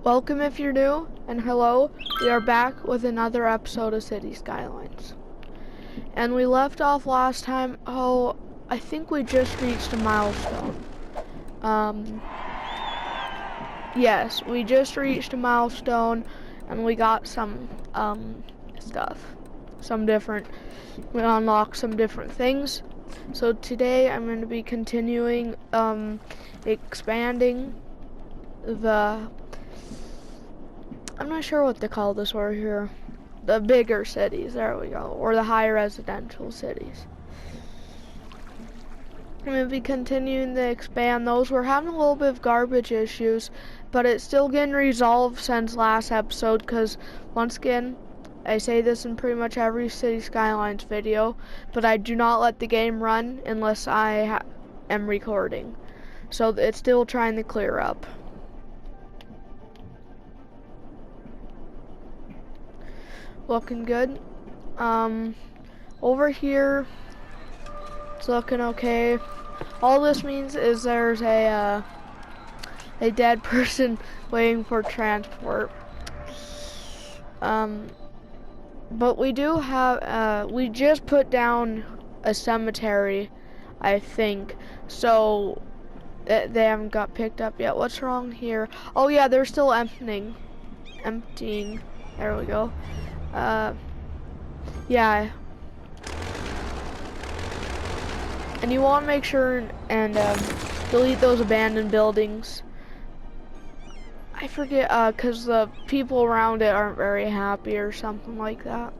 Welcome if you're new, and hello, we are back with another episode of City Skylines. And we left off last time, I think we just reached a milestone. Yes, we just reached a milestone, and we got some, stuff. We unlocked some different things. So today I'm going to be continuing, expanding I'm not sure what to call this word here. The bigger cities, there we go. Or the high residential cities. I'm going to be continuing to expand those. We're having a little bit of garbage issues, but it's still getting resolved since last episode, because once again, I say this in pretty much every City Skylines video, but I do not let the game run unless I am recording. So it's still trying to clear up. Looking good. Over here, it's looking okay. All this means is there's a dead person waiting for transport. But we do have, we just put down a cemetery, I think. So, they haven't got picked up yet. What's wrong here? Oh yeah, they're still emptying. There we go. Yeah. And you want to make sure and delete those abandoned buildings. I forget, cause the people around it aren't very happy or something like that.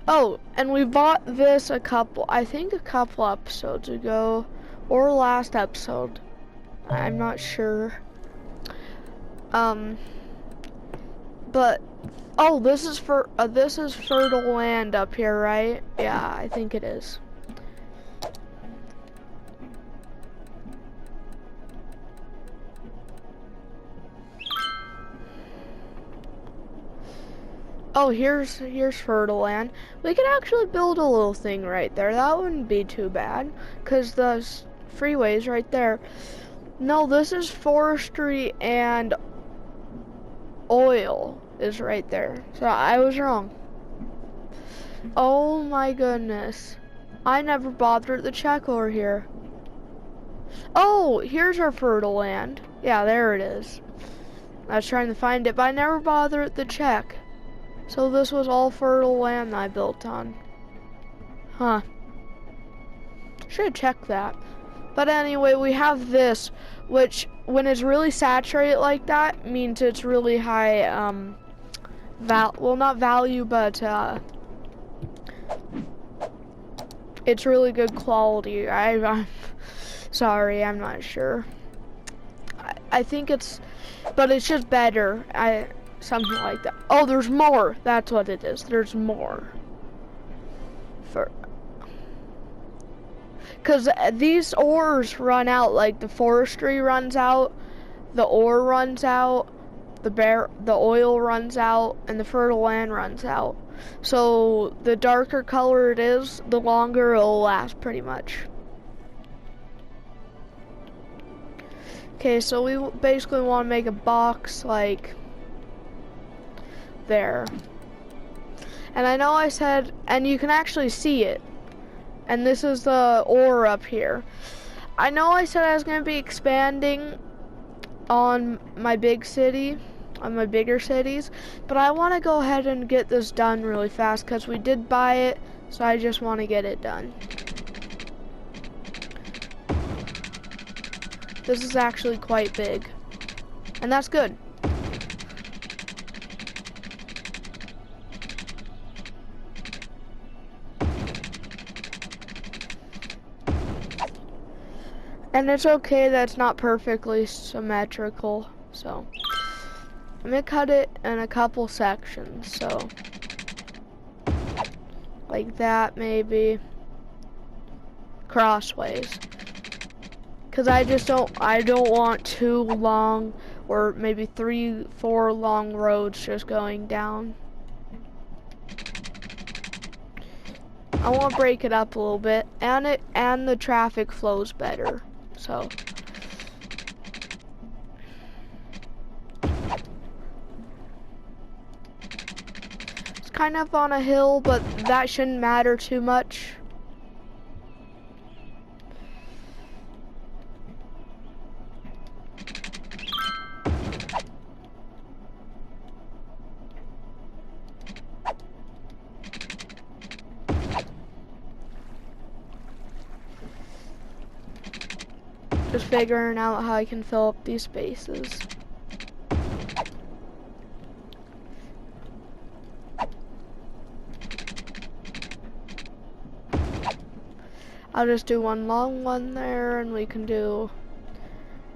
Oh, and we bought this I think a couple episodes ago, or last episode. I'm not sure. But oh, this is fertile land up here, right? Yeah, I think it is. Oh, here's fertile land. We could actually build a little thing right there. That wouldn't be too bad, cause the freeway's right there. No, this is forestry and oil is right there. So I was wrong. Oh my goodness. I never bothered to check over here. Oh, here's our fertile land. Yeah, there it is. I was trying to find it, but I never bothered to check. So this was all fertile land I built on. Huh. Should have checked that. But anyway, we have this, which when it's really saturated like that, means it's really high, well, not value, but, it's really good quality. I'm sorry, I'm not sure. I think but it's just better. Something like that. Oh, there's more. That's what it is. There's more. Because these ores run out, like the forestry runs out, the ore runs out, the oil runs out, and the fertile land runs out. So the darker color it is, the longer it'll last, pretty much. Okay, so we basically want to make a box like there. And I know I said, and you can actually see it. And this is the ore up here. I know I said I was going to be expanding on my bigger cities, but I want to go ahead and get this done really fast because we did buy it, so I just want to get it done. This is actually quite big, and that's good. And it's okay that it's not perfectly symmetrical, so I'm gonna cut it in a couple sections, so like that maybe crossways, because I don't want too long, or maybe 3-4 long roads just going down. I want to break it up a little bit, and the traffic flows better. So kind of on a hill, but that shouldn't matter too much. Just figuring out how I can fill up these spaces. I'll just do one long one there, and we can do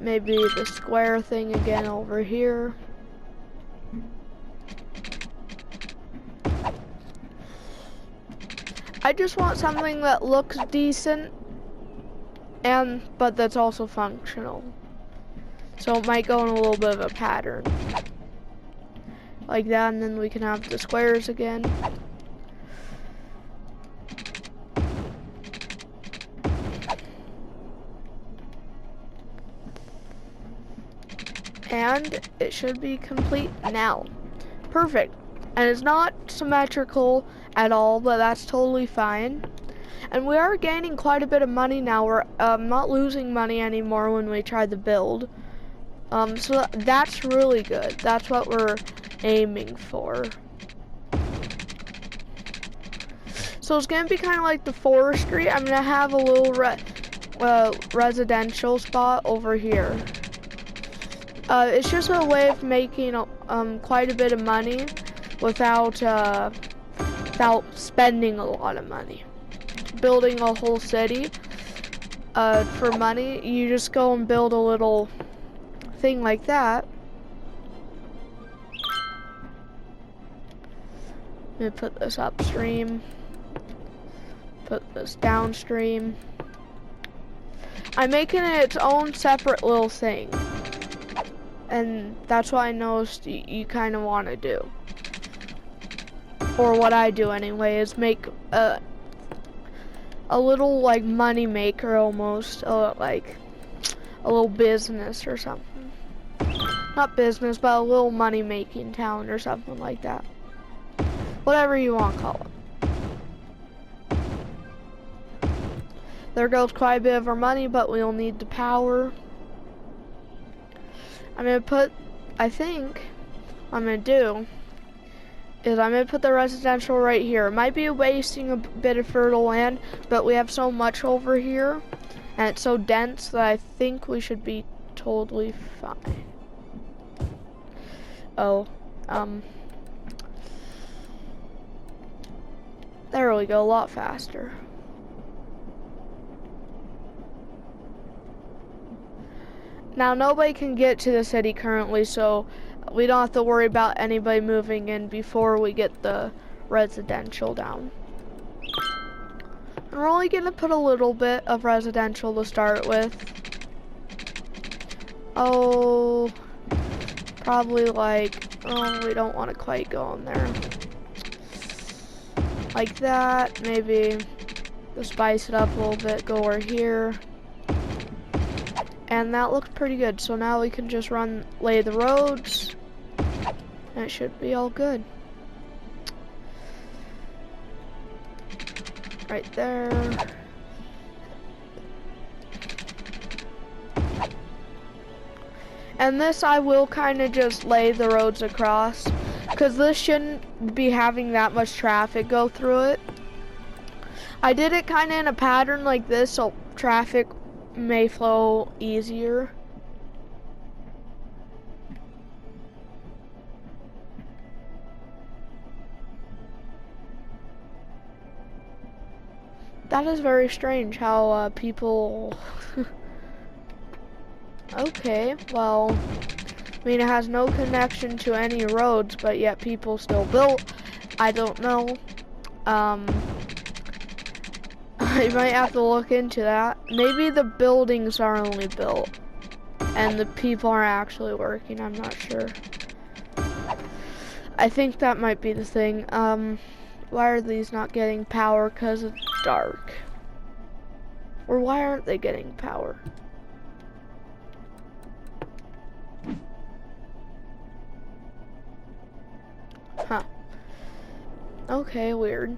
maybe the square thing again over here. I just want something that looks decent, but that's also functional. So it might go in a little bit of a pattern. Like that, and then we can have the squares again. And it should be complete now. Perfect. And it's not symmetrical at all, but that's totally fine. And we are gaining quite a bit of money now. We're not losing money anymore when we try the build. So that's really good. That's what we're aiming for. So it's gonna be kind of like the forestry. I'm gonna have a little residential spot over here. It's just a way of making quite a bit of money without spending a lot of money. Building a whole city for money, you just go and build a little thing like that. Let me put this upstream, put this downstream. I'm making it its own separate little thing, and that's what I noticed you kind of want to do, or what I do anyway, is make a little like money maker almost, like a little business or something. Not business, but a little money making town or something like that. Whatever you want to call it. There goes quite a bit of our money, but we'll need the power. I'm gonna put, I think what I'm gonna do is I'm gonna put the residential right here. It might be wasting a bit of fertile land, but we have so much over here and it's so dense that I think we should be totally fine. Oh, there we go, a lot faster. Now nobody can get to the city currently, so we don't have to worry about anybody moving in before we get the residential down. And we're only gonna put a little bit of residential to start with. Oh, probably like, oh, we don't want to quite go in there. Like that, maybe to spice it up a little bit, go over here. And that looks pretty good. So now we can just lay the roads, and it should be all good. Right there. And this I will kind of just lay the roads across, because this shouldn't be having that much traffic go through it. I did it kind of in a pattern like this so traffic may flow easier. That is very strange how people okay, well, I mean, it has no connection to any roads, but yet people still built. I don't know. I might have to look into that. Maybe the buildings are only built and the people aren't actually working. I'm not sure. I think that might be the thing. Why are these not getting power? Because it's dark. Or why aren't they getting power? Huh. Okay, weird.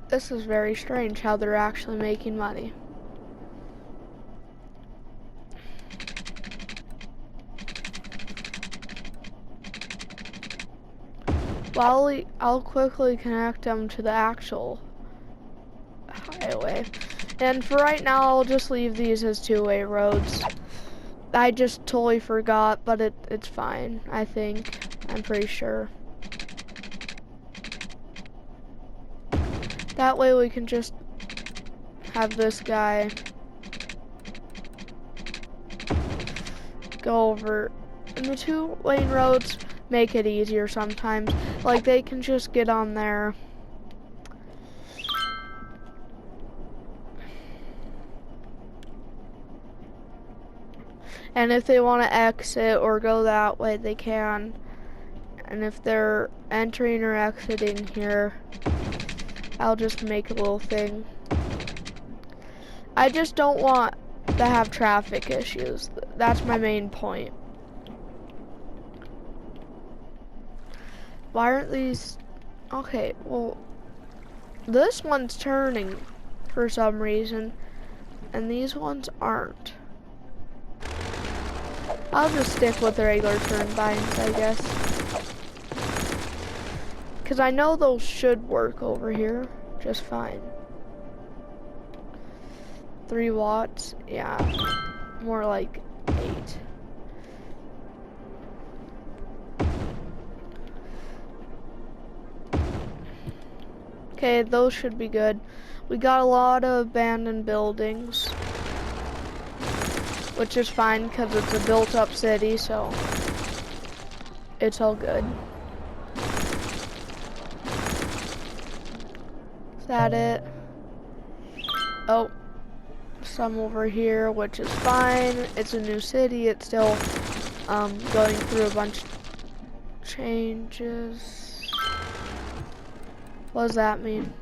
This is very strange how they're actually making money. Well, I'll quickly connect them to the actual highway. And for right now, I'll just leave these as two-way roads. I just totally forgot, but it's fine, I think. I'm pretty sure. That way we can just have this guy go over. And the two-lane roads make it easier sometimes. Like, they can just get on there. And if they want to exit or go that way, they can. And if they're entering or exiting here, I'll just make a little thing. I just don't want to have traffic issues. That's my main point. Why aren't these... Okay, well, this one's turning for some reason, and these ones aren't. I'll just stick with the regular turn bines, I guess. Because I know those should work over here just fine. 3 watts, yeah, more like 8. Okay, those should be good. We got a lot of abandoned buildings, which is fine because it's a built-up city, so it's all good. Is that it? Oh, some over here, which is fine. It's a new city. It's still going through a bunch of changes. What does that mean?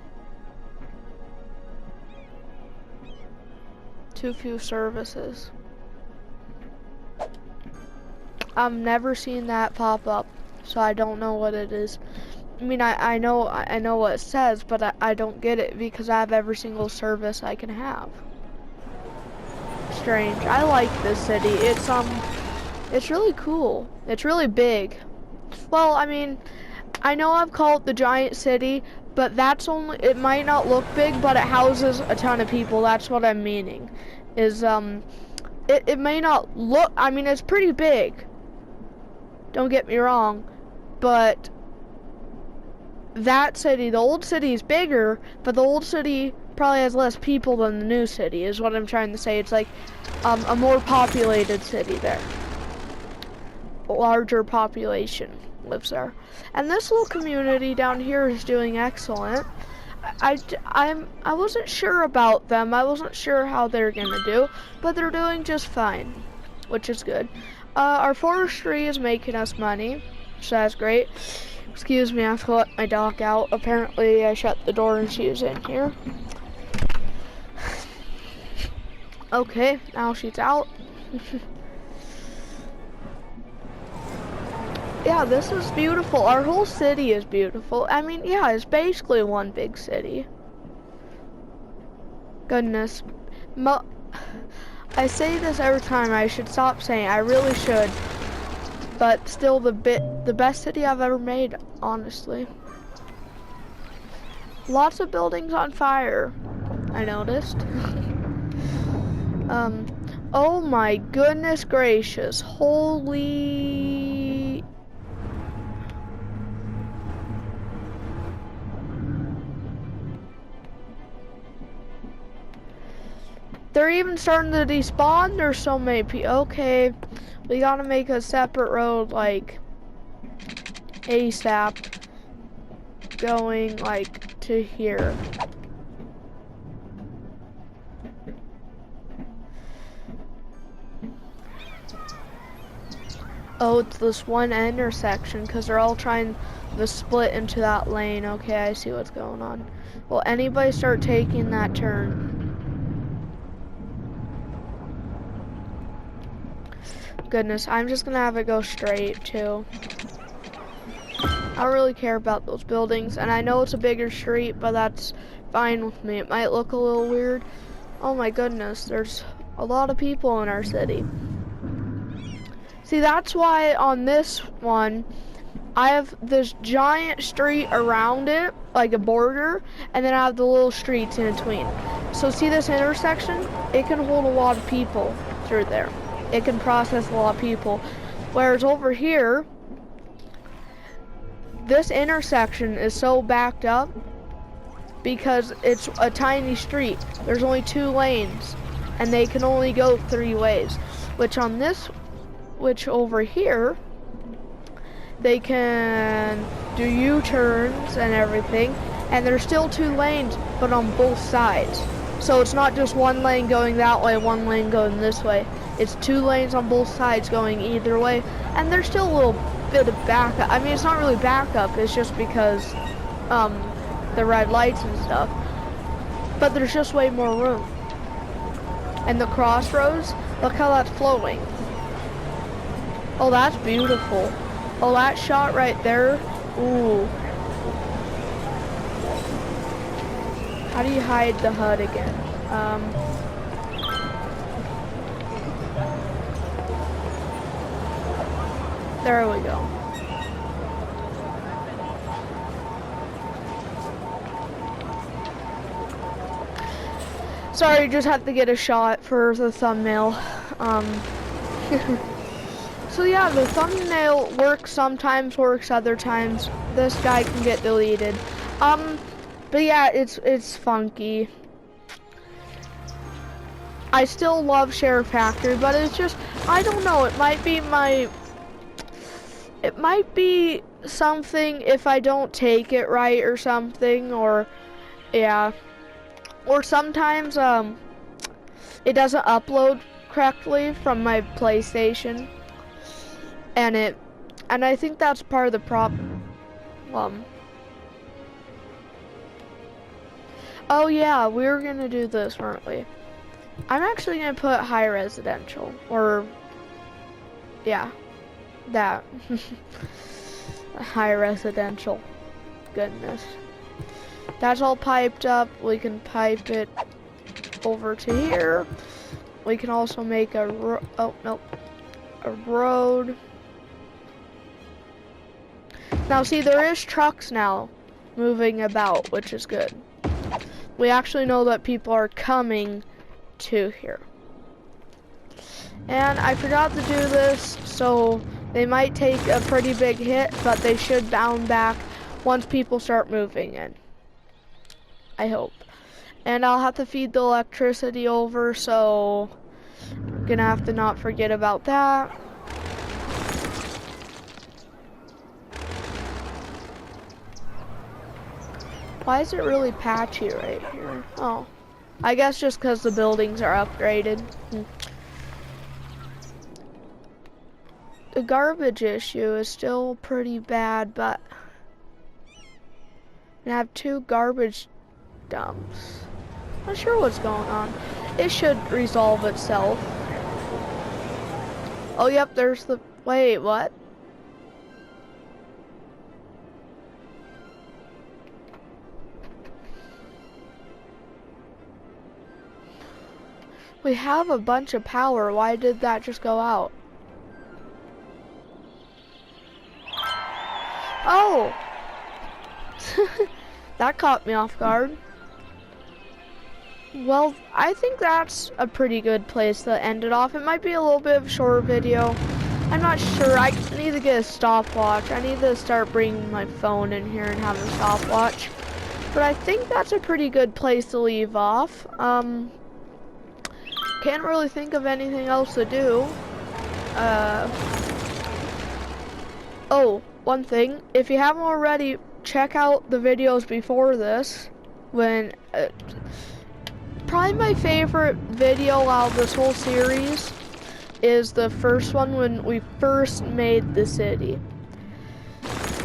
Too few services. I've never seen that pop up, so I don't know what it is. I mean, I know what it says, but I don't get it because I have every single service I can have. Strange. I like this city. It's really cool. It's really big. Well, I mean, I know I've called it the giant city, but that's only, it might not look big, but it houses a ton of people. That's what I'm meaning. Is it may not look, I mean, it's pretty big. Don't get me wrong, but that city, the old city is bigger, but the old city probably has less people than the new city, is what I'm trying to say. It's like a more populated city there. A larger population lives there. And this little community down here is doing excellent. I wasn't sure about them. I wasn't sure how they're gonna do, but they're doing just fine, which is good. Our forestry is making us money, so that's great. Excuse me, I have to let my dog out. Apparently I shut the door and she was in here. Okay, now she's out. Yeah, this is beautiful. Our whole city is beautiful. I mean, yeah, it's basically one big city. Goodness. I say this every time. I should stop saying. I really should. But still the best city I've ever made, honestly. Lots of buildings on fire, I noticed. Oh my goodness gracious. Holy... They're even starting to despawn. There's so many people. Okay, we gotta make a separate road, like, ASAP, going, like, to here. Oh, it's this one intersection, because they're all trying to split into that lane. Okay, I see what's going on. Will anybody start taking that turn? goodness, I'm just gonna have it go straight too. I don't really care about those buildings, and I know it's a bigger street, but that's fine with me. It might look a little weird. Oh my goodness, there's a lot of people in our city. See, that's why on this one, I have this giant street around it, like a border, and then I have the little streets in between. So see this intersection? It can hold a lot of people through there. It can process a lot of people. Whereas over here, this intersection is so backed up because it's a tiny street. There's only 2 lanes and they can only go 3 ways. Which over here, they can do U-turns and everything, and there's still 2 lanes, but on both sides. So it's not just 1 lane going that way, 1 lane going this way. It's 2 lanes on both sides going either way, and there's still a little bit of backup. I mean, it's not really backup, it's just because the red lights and stuff. But there's just way more room. And the crossroads, look how that's flowing. Oh, that's beautiful. Oh, that shot right there. Ooh. How do you hide the HUD again? There we go. Sorry, just have to get a shot for the thumbnail. So yeah, the thumbnail works sometimes, works other times. This guy can get deleted. But yeah, it's funky. I still love Sheriff Factory, but it's just, I don't know, it might be something if I don't take it right or something, or yeah. Or sometimes it doesn't upload correctly from my PlayStation. And I think that's part of the problem. Oh yeah, we were gonna do this, weren't we? I'm actually gonna put high residential, or yeah, that. High residential. Goodness. That's all piped up. We can pipe it over to here. We can also make a road. Now see, there is trucks now moving about, which is good. We actually know that people are coming to here. And I forgot to do this, so they might take a pretty big hit, but they should bounce back once people start moving in. I hope. And I'll have to feed the electricity over, so I'm gonna have to not forget about that. Why is it really patchy right here? Oh, I guess just because the buildings are upgraded. The garbage issue is still pretty bad, but I have 2 garbage dumps. Not sure what's going on. It should resolve itself. Oh, yep, there's the... Wait, what? We have a bunch of power. Why did that just go out? Oh! That caught me off guard. Well, I think that's a pretty good place to end it off. It might be a little bit of a shorter video. I'm not sure. I need to get a stopwatch. I need to start bringing my phone in here and have a stopwatch. But I think that's a pretty good place to leave off. Can't really think of anything else to do. Oh, one thing. If you haven't already, check out the videos before this. When probably my favorite video out of this whole series is the first one when we first made the city.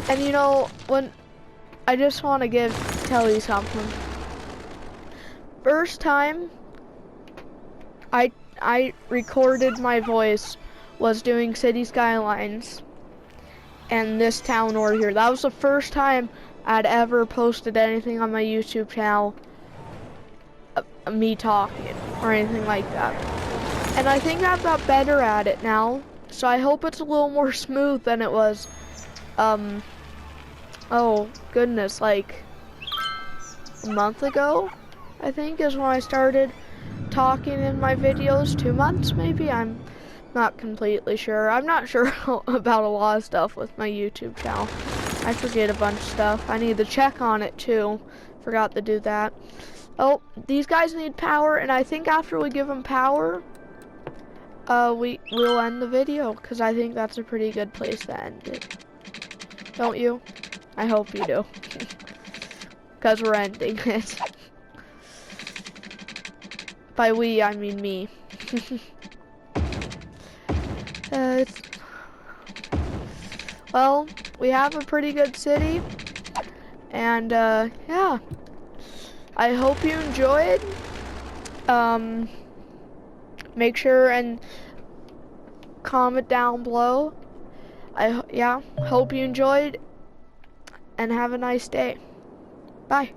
And you know, when I just want to tell you something. First time I recorded my voice was doing City Skylines and this town over here. That was the first time I'd ever posted anything on my YouTube channel, me talking or anything like that. And I think I've got better at it now, so I hope it's a little more smooth than it was, oh goodness, like a month ago, I think is when I started talking in my videos. 2 months maybe, I'm not completely sure. I'm not sure about a lot of stuff with my YouTube channel. I forget a bunch of stuff. I need to check on it too. Forgot to do that. Oh, these guys need power, and I think after we give them power, we'll end the video, because I think that's a pretty good place to end it. Don't you? I hope you do. Because we're ending it. By we, I mean me. Well, we have a pretty good city, and yeah, I hope you enjoyed. Make sure and comment down below. Yeah, hope you enjoyed, and have a nice day. Bye.